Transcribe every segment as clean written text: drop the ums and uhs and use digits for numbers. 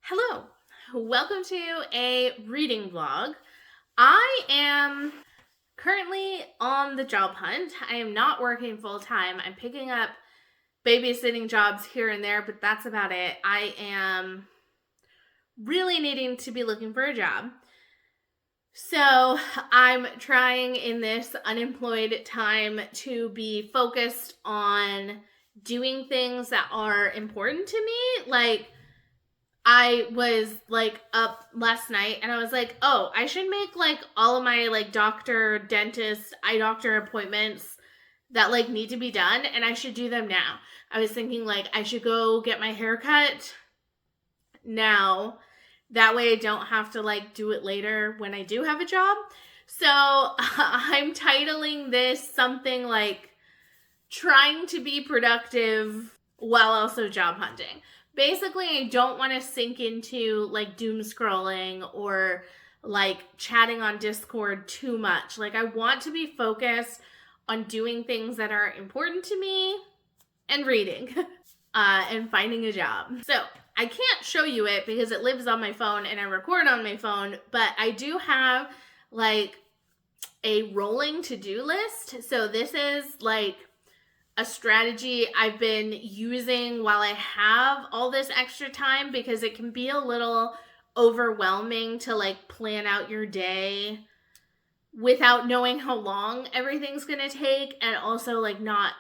Hello, welcome to a reading vlog. I am currently on the job hunt. I am not working full time. I'm picking up babysitting jobs here and there, but that's about it. I am really needing to be looking for a job. So I'm trying in this unemployed time to be focused on doing things that are important to me, like I was up last night and I was like, oh, I should make all of my doctor, dentist, eye doctor appointments that need to be done, and I should do them now. I was thinking I should go get my hair cut now. That way I don't have to do it later when I do have a job. So I'm titling this something like trying to be productive while also job hunting. Basically, I don't want to sink into doom scrolling or chatting on Discord too much. I want to be focused on doing things that are important to me and reading and finding a job. So I can't show you it because it lives on my phone and I record on my phone, but I do have a rolling to-do list. So this is a strategy I've been using while I have all this extra time, because it can be a little overwhelming to plan out your day without knowing how long everything's gonna take, and also not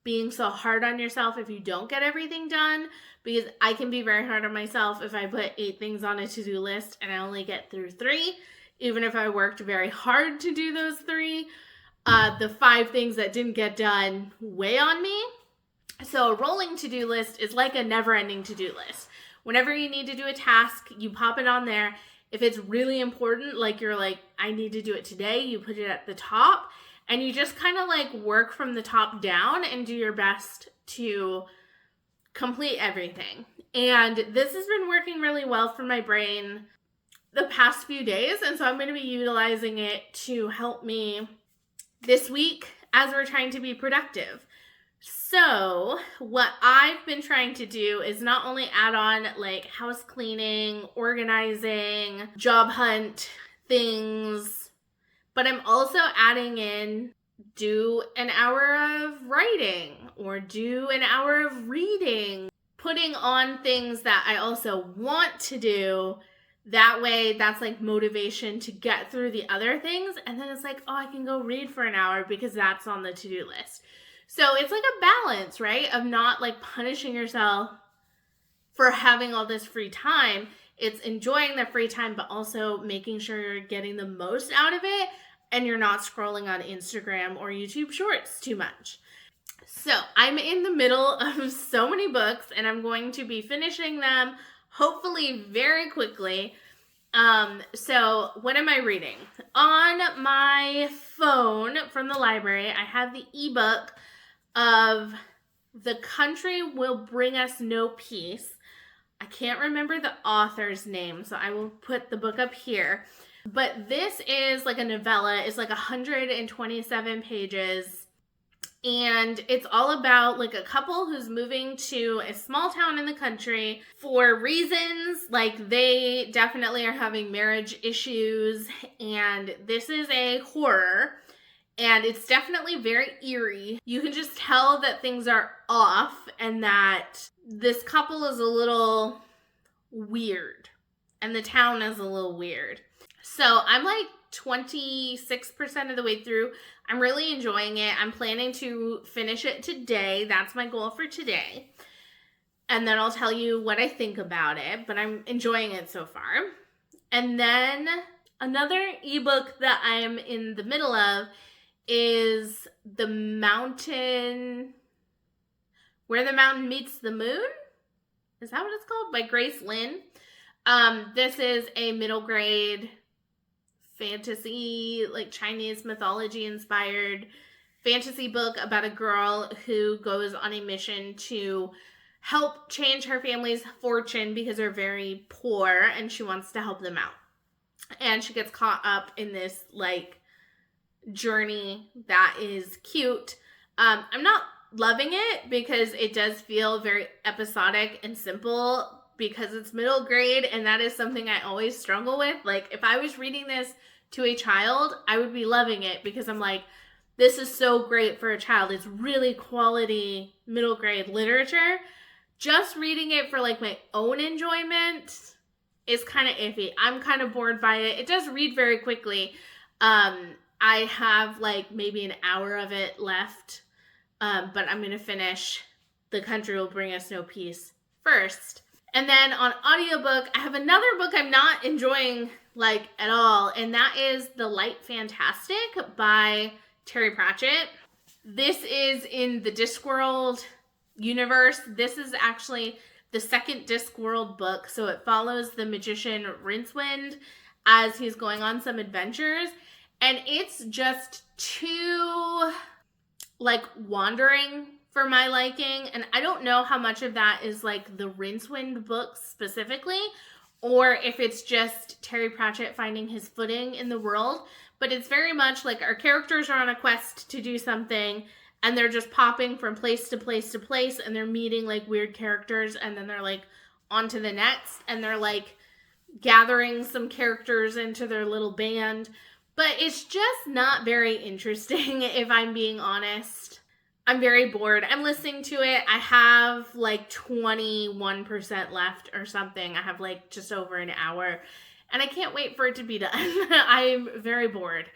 being so hard on yourself if you don't get everything done, because I can be very hard on myself if I put 8 things on a to-do list and I only get through 3, even if I worked very hard to do those 3. The 5 things that didn't get done weigh on me. So a rolling to-do list is like a never-ending to-do list. Whenever you need to do a task, you pop it on there. If it's really important, I need to do it today, you put it at the top, and you just kind of work from the top down and do your best to complete everything. And this has been working really well for my brain the past few days, and so I'm going to be utilizing it to help me this week as we're trying to be productive. So what I've been trying to do is not only add on house cleaning, organizing, job hunt things, but I'm also adding in do an hour of writing or do an hour of reading, putting on things that I also want to do. That way, that's motivation to get through the other things. And then it's oh, I can go read for an hour because that's on the to-do list. So it's a balance, right? Of not punishing yourself for having all this free time. It's enjoying the free time, but also making sure you're getting the most out of it and you're not scrolling on Instagram or YouTube Shorts too much. So I'm in the middle of so many books and I'm going to be finishing them hopefully very quickly. So what am I reading? On my phone from the library, I have the ebook of The Country Will Bring Us No Peace. I can't remember the author's name, so I will put the book up here. But this is a novella. It's 127 pages. And it's all about a couple who's moving to a small town in the country for reasons they definitely are having marriage issues. And this is a horror. And it's definitely very eerie. You can just tell that things are off and that this couple is a little weird. And the town is a little weird. So I'm 26% of the way through. I'm really enjoying it. I'm planning to finish it today. That's my goal for today. And then I'll tell you what I think about it, but I'm enjoying it so far. And then another ebook that I'm in the middle of is Where the Mountain Meets the Moon. Is that what it's called? By Grace Lin. This is a middle grade fantasy, Chinese mythology inspired fantasy book about a girl who goes on a mission to help change her family's fortune because they're very poor and she wants to help them out. And she gets caught up in this journey that is cute. I'm not loving it because it does feel very episodic and simple, because it's middle grade, and that is something I always struggle with. Like, if I was reading this to a child, I would be loving it because I'm like, this is so great for a child. It's really quality middle grade literature. Just reading it for like my own enjoyment is kind of iffy. I'm kind of bored by it. It does read very quickly. I have like maybe an hour of it left, but I'm going to finish The Country Will Bring Us No Peace first. And then on audiobook, I have another book I'm not enjoying like at all, and that is The Light Fantastic by Terry Pratchett. This is in the Discworld universe. This is actually the second Discworld book, so it follows the magician Rincewind as he's going on some adventures, and it's just too like wandering for my liking, and I don't know how much of that is like the Rincewind books specifically, or if it's just Terry Pratchett finding his footing in the world. But it's very much like our characters are on a quest to do something, and they're just popping from place to place to place, and they're meeting like weird characters, and then they're like on to the next, and they're like gathering some characters into their little band. But it's just not very interesting, if I'm being honest. I'm very bored. I'm listening to it. I have like 21% left or something. I have like just over an hour, and I can't wait for it to be done. I'm very bored.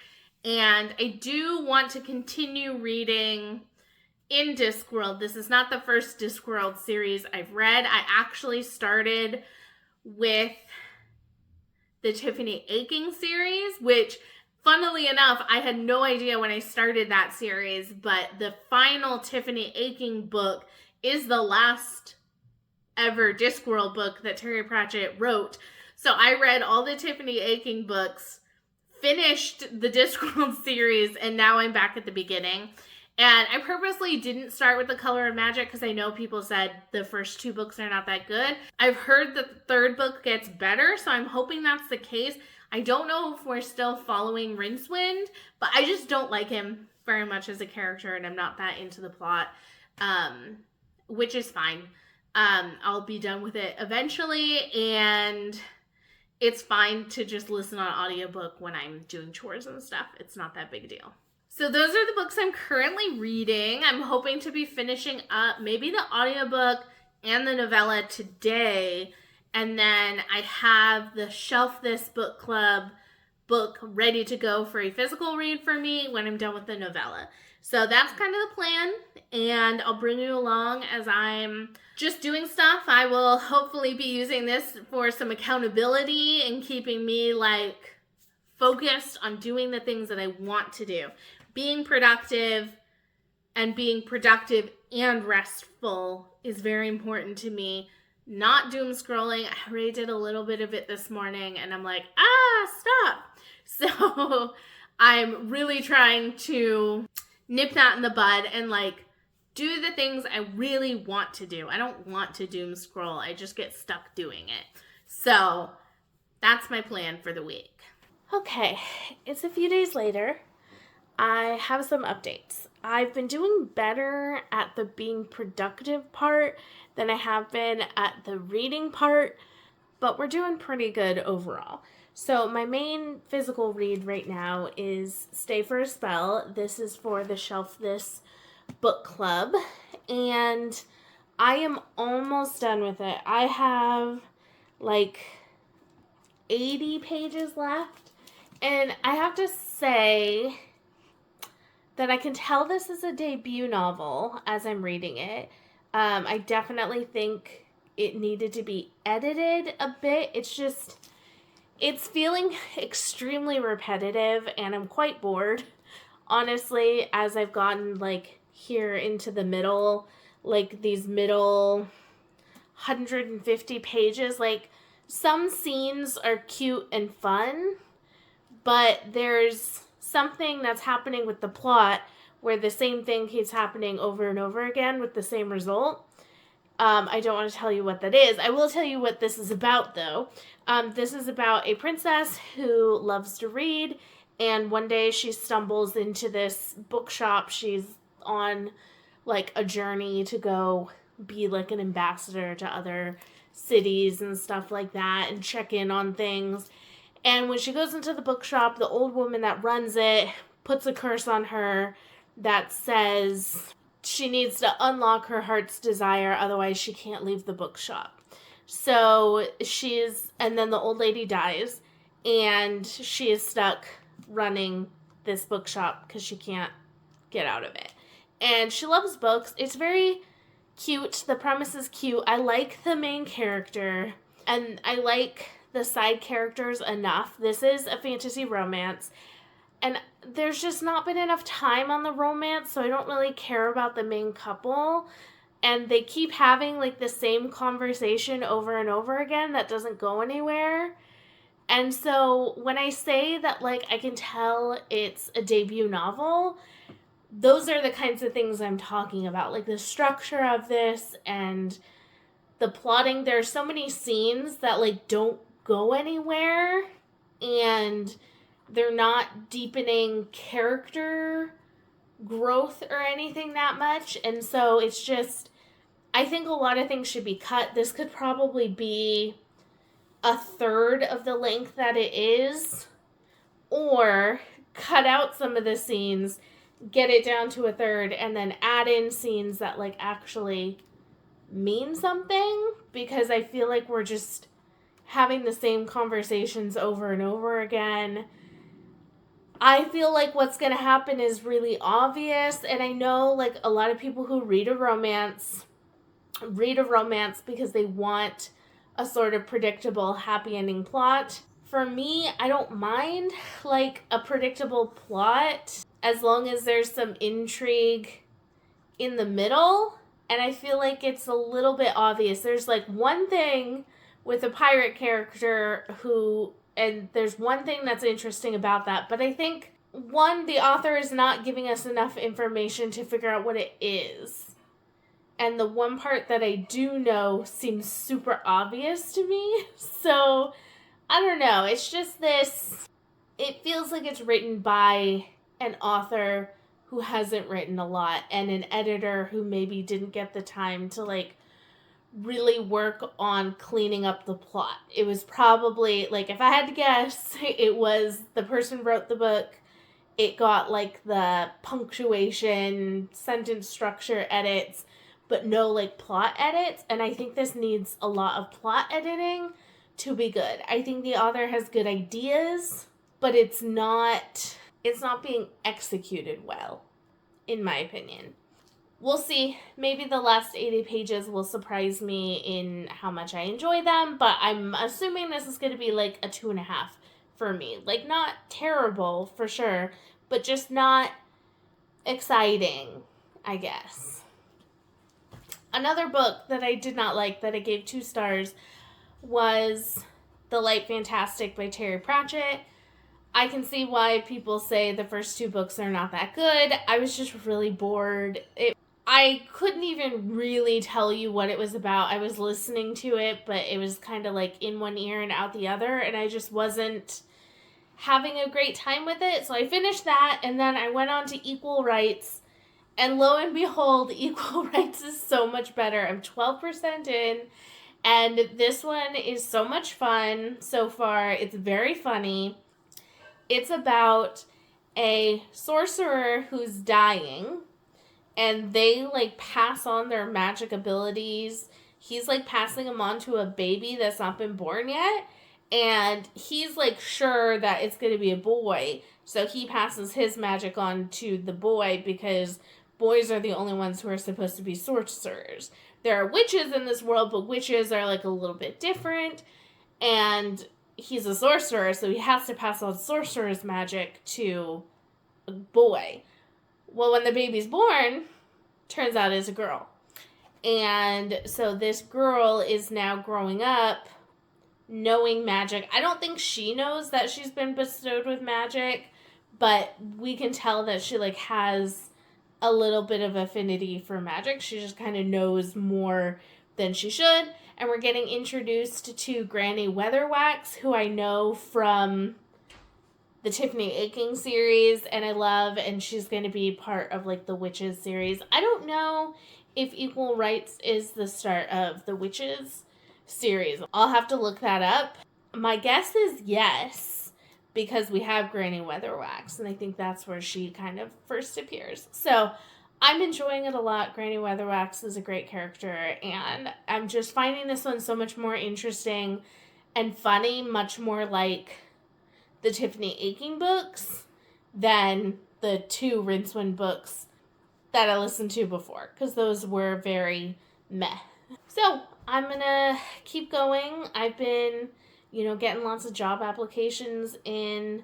And I do want to continue reading in Discworld. This is not the first Discworld series I've read. I actually started with the Tiffany Aching series, which, funnily enough, I had no idea when I started that series, but the final Tiffany Aching book is the last ever Discworld book that Terry Pratchett wrote. So I read all the Tiffany Aching books, finished the Discworld series, and now I'm back at the beginning. And I purposely didn't start with The Color of Magic because I know people said the first two books are not that good. I've heard that the third book gets better, so I'm hoping that's the case. I don't know if we're still following Rincewind, but I just don't like him very much as a character, and I'm not that into the plot, which is fine. I'll be done with it eventually, and it's fine to just listen on audiobook when I'm doing chores and stuff. It's not that big a deal. So those are the books I'm currently reading. I'm hoping to be finishing up maybe the audiobook and the novella today. And then I have the Shelf This Book Club book ready to go for a physical read for me when I'm done with the novella. So that's kind of the plan, and I'll bring you along as I'm just doing stuff. I will hopefully be using this for some accountability and keeping me like focused on doing the things that I want to do. Being productive and restful is very important to me. Not doom scrolling. I already did a little bit of it this morning, and I'm like, stop. So I'm really trying to nip that in the bud and like do the things I really want to do. I don't want to doom scroll. I just get stuck doing it. So that's my plan for the week. Okay, it's a few days later. I have some updates. I've been doing better at the being productive part than I have been at the reading part, but we're doing pretty good overall. So my main physical read right now is Stay for a Spell. This is for the Shelf This Book Club, and I am almost done with it. I have like 80 pages left, and I have to say that I can tell this is a debut novel as I'm reading it. I definitely think it needed to be edited a bit. It's feeling extremely repetitive, and I'm quite bored, honestly, as I've gotten like here into the middle, like these middle 150 pages. Like, some scenes are cute and fun, but there's something that's happening with the plot where the same thing keeps happening over and over again with the same result. I don't want to tell you what that is. I will tell you what this is about, though. This is about a princess who loves to read, and one day she stumbles into this bookshop. She's on like a journey to go be like an ambassador to other cities and stuff like that and check in on things. And when she goes into the bookshop, the old woman that runs it puts a curse on her that says she needs to unlock her heart's desire, otherwise she can't leave the bookshop. So and then the old lady dies, and she is stuck running this bookshop because she can't get out of it. And she loves books. It's very cute. The premise is cute. I like the main character, and I like the side characters enough. This is a fantasy romance, and there's just not been enough time on the romance, so I don't really care about the main couple. And they keep having like the same conversation over and over again that doesn't go anywhere. And so when I say that like I can tell it's a debut novel, those are the kinds of things I'm talking about. Like the structure of this and the plotting. There's so many scenes that like don't go anywhere, and they're not deepening character growth or anything that much. And so it's just, I think a lot of things should be cut. This could probably be a third of the length that it is, or cut out some of the scenes, get it down to a third, and then add in scenes that like actually mean something, because I feel like we're just having the same conversations over and over again. I feel like what's going to happen is really obvious, and I know like a lot of people who read a romance because they want a sort of predictable happy ending plot. For me, I don't mind like a predictable plot as long as there's some intrigue in the middle, and I feel like it's a little bit obvious. There's like one thing with a pirate character and there's one thing that's interesting about that, but I think, one, the author is not giving us enough information to figure out what it is. And the one part that I do know seems super obvious to me. So, I don't know. It's just this, it feels like it's written by an author who hasn't written a lot, and an editor who maybe didn't get the time to like really work on cleaning up the plot. It was probably, like, if I had to guess, it was the person who wrote the book. It got like the punctuation, sentence structure edits, but no like plot edits. And I think this needs a lot of plot editing to be good. I think the author has good ideas, but it's not being executed well, in my opinion. We'll see. Maybe the last 80 pages will surprise me in how much I enjoy them, but I'm assuming this is going to be like a 2.5 for me. Like, not terrible, for sure, but just not exciting, I guess. Another book that I did not like, that I gave 2 stars, was The Light Fantastic by Terry Pratchett. I can see why people say the first 2 books are not that good. I was just really bored. I couldn't even really tell you what it was about. I was listening to it, but it was kind of like in one ear and out the other, and I just wasn't having a great time with it. So I finished that, and then I went on to Equal Rights, and lo and behold, Equal Rights is so much better. I'm 12% in, and this one is so much fun so far. It's very funny. It's about a sorcerer who's dying, and they like pass on their magic abilities. He's like passing them on to a baby that's not been born yet, and he's like sure that it's going to be a boy, so he passes his magic on to the boy, because boys are the only ones who are supposed to be sorcerers. There are witches in this world, but witches are like a little bit different, and he's a sorcerer, so he has to pass on sorcerer's magic to a boy. Well, when the baby's born, turns out it's a girl. And so this girl is now growing up knowing magic. I don't think she knows that she's been bestowed with magic, but we can tell that she like has a little bit of affinity for magic. She just kind of knows more than she should. And we're getting introduced to Granny Weatherwax, who I know from the Tiffany Aching series, and I love, and she's going to be part of like the Witches series. I don't know if Equal Rights is the start of the Witches series. I'll have to look that up. My guess is yes, because we have Granny Weatherwax, and I think that's where she kind of first appears. So I'm enjoying it a lot. Granny Weatherwax is a great character, and I'm just finding this one so much more interesting and funny, much more like the Tiffany Aching books than the 2 Rincewind books that I listened to before, because those were very meh. So I'm gonna keep going. I've been, getting lots of job applications in,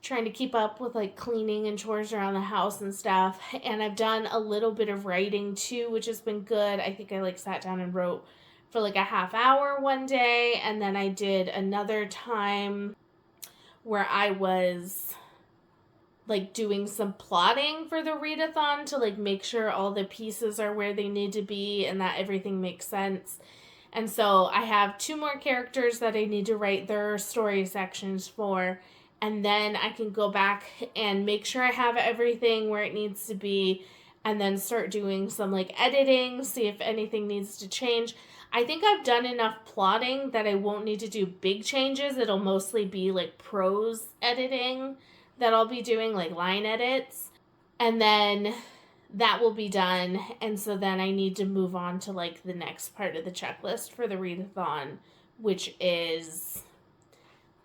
trying to keep up with like cleaning and chores around the house and stuff. And I've done a little bit of writing too, which has been good. I think I like sat down and wrote for like a half hour one day, and then I did another time where I was like doing some plotting for the readathon to like make sure all the pieces are where they need to be and that everything makes sense. And so I have 2 more characters that I need to write their story sections for, and then I can go back and make sure I have everything where it needs to be, and then start doing some like editing, see if anything needs to change. I think I've done enough plotting that I won't need to do big changes. It'll mostly be like prose editing that I'll be doing, like line edits, and then that will be done. And so then I need to move on to like the next part of the checklist for the readathon, which is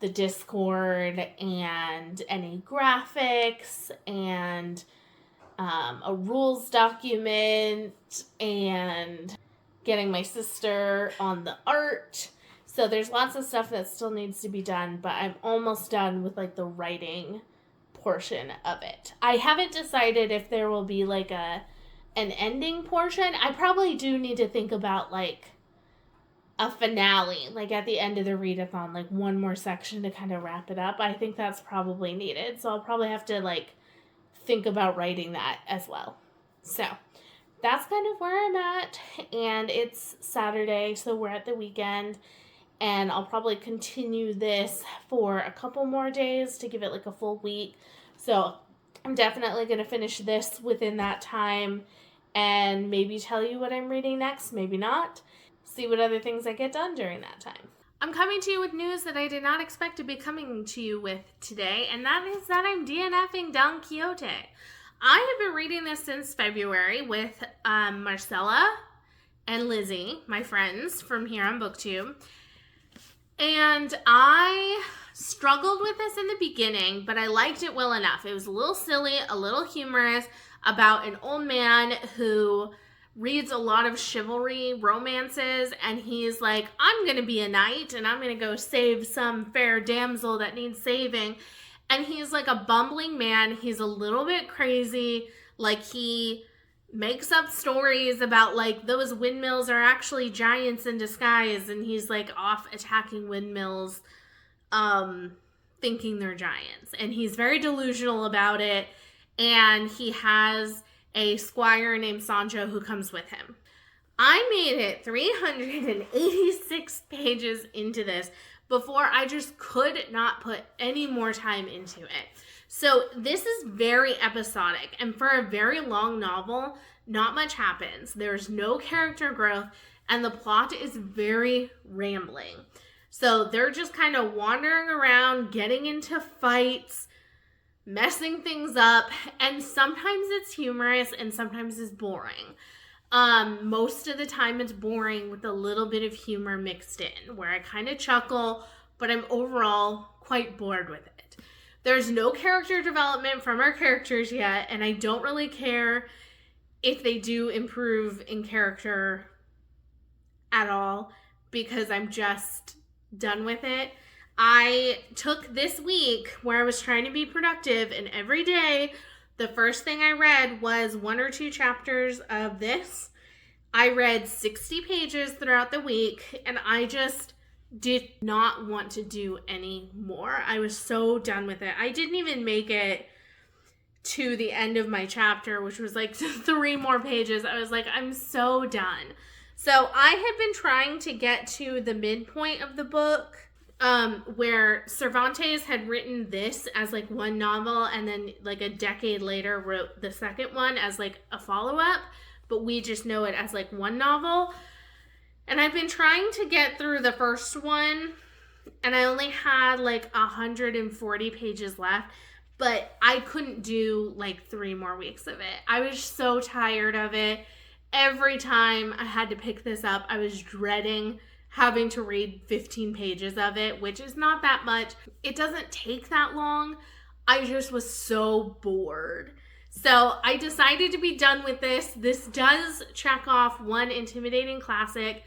the Discord and any graphics and a rules document and getting my sister on the art. So there's lots of stuff that still needs to be done, but I'm almost done with like the writing portion of it. I haven't decided if there will be like an ending portion. I probably do need to think about like a finale, like at the end of the readathon, like one more section to kind of wrap it up. I think that's probably needed. So I'll probably have to like think about writing that as well. So that's kind of where I'm at, and it's Saturday, so we're at the weekend, and I'll probably continue this for a couple more days to give it like a full week. So I'm definitely going to finish this within that time and maybe tell you what I'm reading next, maybe not. See what other things I get done during that time. I'm coming to you with news that I did not expect to be coming to you with today, and that is that I'm DNFing Don Quixote. I have been reading this since February with Marcella and Lizzie, my friends from here on BookTube. And I struggled with this in the beginning, but I liked it well enough. It was a little silly, a little humorous, about an old man who reads a lot of chivalry romances, and he's like, I'm going to be a knight, and I'm going to go save some fair damsel that needs saving. And he's like a bumbling man. He's a little bit crazy. Like, he makes up stories about like those windmills are actually giants in disguise, and he's like off attacking windmills thinking they're giants, and he's very delusional about it. And he has a squire named Sancho who comes with him. I made it 386 pages into this before I just could not put any more time into it. So this is very episodic, and for a very long novel, not much happens. There's no character growth, and the plot is very rambling. So they're just kind of wandering around, getting into fights, messing things up, and sometimes it's humorous and sometimes it's boring. Most of the time it's boring with a little bit of humor mixed in, where I kind of chuckle, but I'm overall quite bored with it. There's no character development from our characters yet, and I don't really care if they do improve in character at all, because I'm just done with it. I took this week where I was trying to be productive, and every day the first thing I read was 1 or 2 chapters of this. I read 60 pages throughout the week, and I just did not want to do any more. I was so done with it. I didn't even make it to the end of my chapter, which was like 3 more pages. I was like, I'm so done. So I had been trying to get to the midpoint of the book, where Cervantes had written this as like one novel, and then like a decade later wrote the second one as like a follow-up, but we just know it as like one novel. And I've been trying to get through the first one, and I only had like 140 pages left, but I couldn't do like 3 more weeks of it. I was so tired of it. Every time I had to pick this up, I was dreading having to read 15 pages of it, which is not that much. It doesn't take that long. I just was so bored. So I decided to be done with this. This does check off one intimidating classic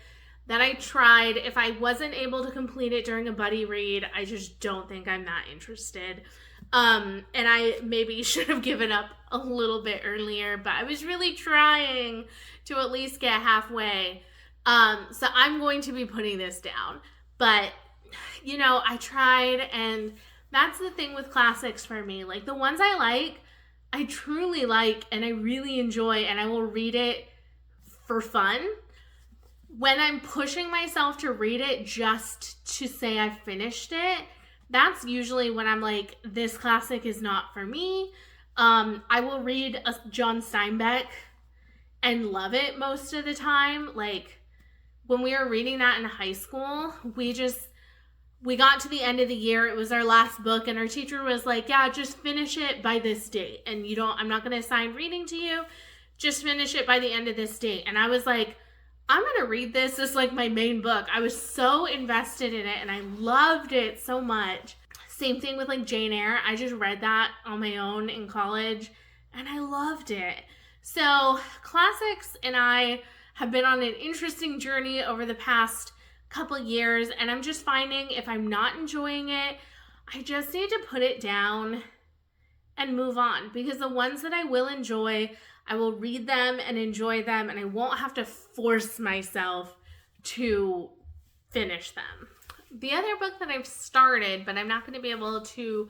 that I tried. If I wasn't able to complete it during a buddy read, I just don't think I'm that interested. And I maybe should have given up a little bit earlier, but I was really trying to at least get halfway. So I'm going to be putting this down. But, you know, I tried, and that's the thing with classics for me. Like, the ones I truly like, and I really enjoy, and I will read it for fun. When I'm pushing myself to read it just to say I finished it, that's usually when I'm like, this classic is not for me. I will read a John Steinbeck and love it most of the time. Like, when we were reading that in high school, we got to the end of the year. It was our last book, and our teacher was like, yeah, just finish it by this date. And I'm not going to assign reading to you. Just finish it by the end of this date. And I was like, I'm going to read this as like my main book. I was so invested in it, and I loved it so much. Same thing with like Jane Eyre. I just read that on my own in college, and I loved it. So classics and I have been on an interesting journey over the past couple years, and I'm just finding if I'm not enjoying it, I just need to put it down and move on, because the ones that I will enjoy, I will read them and enjoy them, and I won't have to force myself to finish them. The other book that I've started, but I'm not going to be able to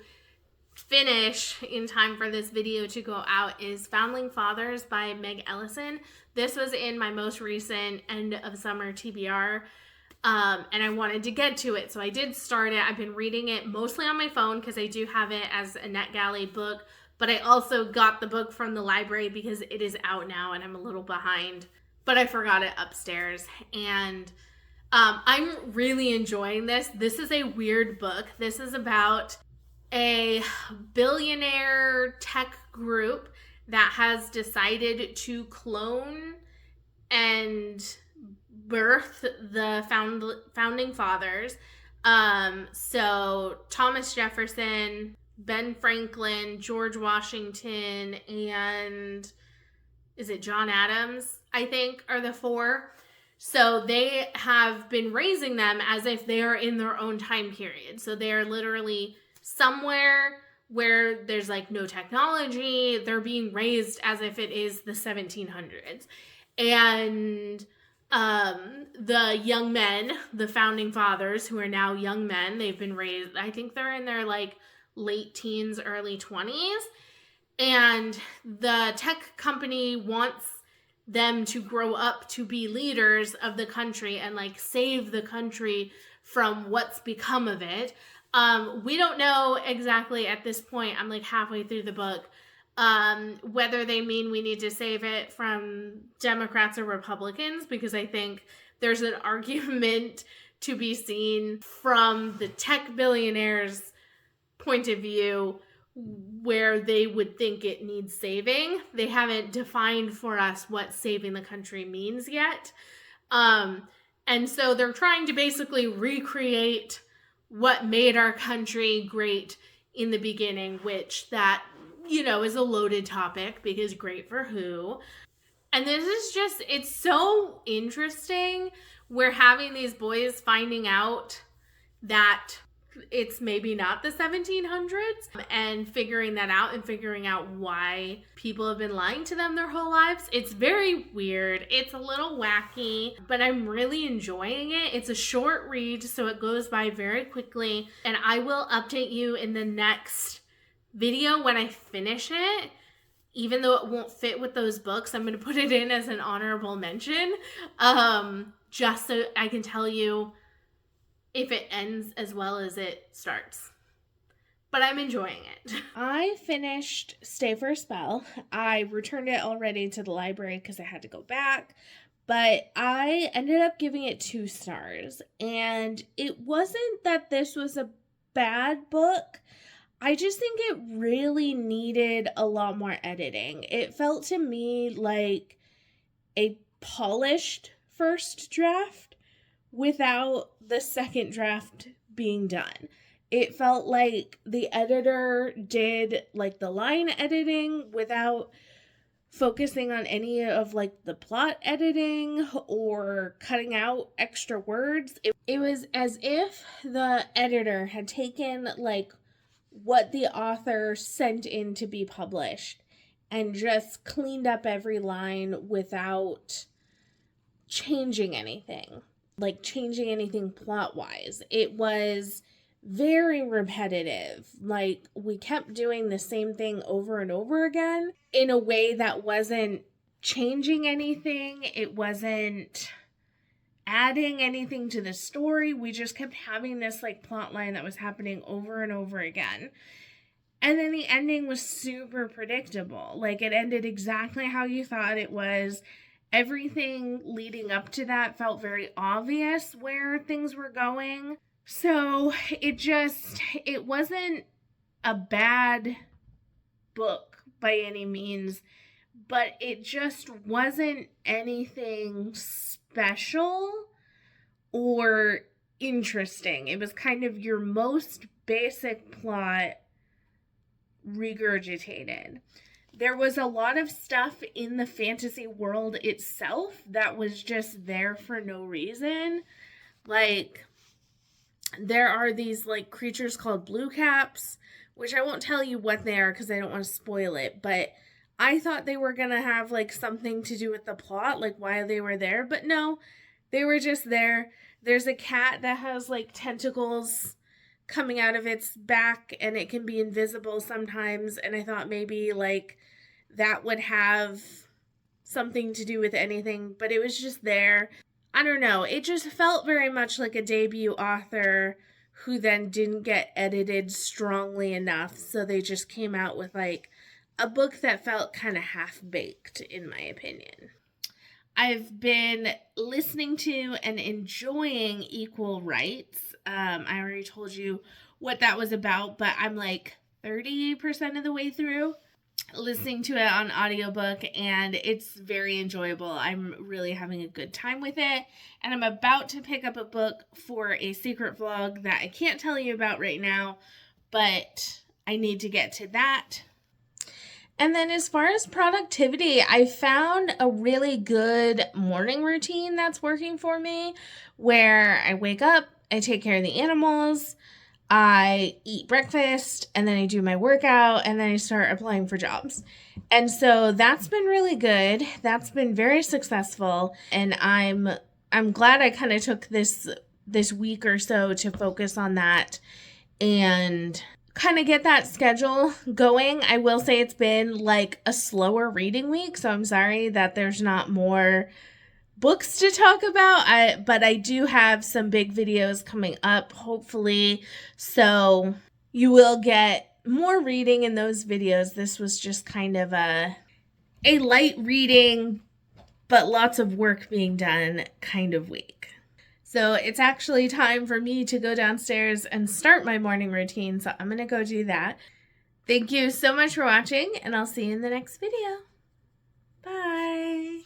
finish in time for this video to go out, is Foundling Fathers by Meg Ellison. This was in my most recent end of summer TBR, and I wanted to get to it, so I did start it. I've been reading it mostly on my phone because I do have it as a NetGalley book, but I also got the book from the library because it is out now and I'm a little behind, but I forgot it upstairs. And I'm really enjoying this. This is a weird book. This is about a billionaire tech group that has decided to clone and birth the founding fathers. So Thomas Jefferson, Ben Franklin, George Washington, and is it John Adams, I think, are the 4. So they have been raising them as if they are in their own time period. So they are literally somewhere where there's like no technology. They're being raised as if it is the 1700s. And the young men, the founding fathers, who are now young men, they've been raised, I think they're in their like late teens, early 20s. And the tech company wants them to grow up to be leaders of the country and like save the country from what's become of it. We don't know exactly at this point. I'm like halfway through the book, whether they mean we need to save it from Democrats or Republicans, because I think there's an argument to be seen from the tech billionaires' point of view where they would think it needs saving. They haven't defined for us what saving the country means yet. And so they're trying to basically recreate what made our country great in the beginning, which that, you know, is a loaded topic because great for who? And this is just, it's so interesting. We're having these boys finding out that it's maybe not the 1700s and figuring that out and figuring out why people have been lying to them their whole lives. It's very weird. It's a little wacky, but I'm really enjoying it. It's a short read, so it goes by very quickly, and I will update you in the next video when I finish it. Even though it won't fit with those books, I'm going to put it in as an honorable mention, just so I can tell you if it ends as well as it starts. But I'm enjoying it. I finished Stay for a Spell. I returned it already to the library because I had to go back. but I ended up giving it 2 stars. And it wasn't that this was a bad book. I just think it really needed a lot more editing. It felt to me like a polished first draft without the second draft being done. It felt like the editor did like the line editing without focusing on any of like the plot editing or cutting out extra words. It was as if the editor had taken like what the author sent in to be published and just cleaned up every line without changing anything, like changing anything plot wise. It was very repetitive. Like, we kept doing the same thing over and over again in a way that wasn't changing anything. It wasn't adding anything to the story. We just kept having this like plot line that was happening over and over again. And then the ending was super predictable. Like, it ended exactly how you thought it was. Everything leading up to that felt very obvious where things were going. So it wasn't a bad book by any means, but it just wasn't anything special or interesting. It was kind of your most basic plot regurgitated. There was a lot of stuff in the fantasy world itself that was just there for no reason. Like, there are these like creatures called blue caps, which I won't tell you what they are because I don't want to spoil it, but I thought they were gonna have like something to do with the plot, like why they were there, but no, they were just there. There's a cat that has like tentacles coming out of its back and it can be invisible sometimes, and I thought maybe like that would have something to do with anything, but it was just there. I don't know. It just felt very much like a debut author who then didn't get edited strongly enough, so they just came out with like a book that felt kind of half-baked, in my opinion. I've been listening to and enjoying Equal Rights. I already told you what that was about, but I'm like 30% of the way through listening to it on audiobook, and it's very enjoyable. I'm really having a good time with it, and I'm about to pick up a book for a secret vlog that I can't tell you about right now, but I need to get to that. And then as far as productivity, I found a really good morning routine that's working for me, where I wake up, I take care of the animals, I eat breakfast, and then I do my workout, and then I start applying for jobs. And so that's been really good. That's been very successful, and I'm glad I kind of took this week or so to focus on that and kind of get that schedule going. I will say it's been like a slower reading week, so I'm sorry that there's not more books to talk about, but I do have some big videos coming up, hopefully, so you will get more reading in those videos. This was just kind of a light reading, but lots of work being done kind of week. So it's actually time for me to go downstairs and start my morning routine, so I'm going to go do that. Thank you so much for watching, and I'll see you in the next video. Bye!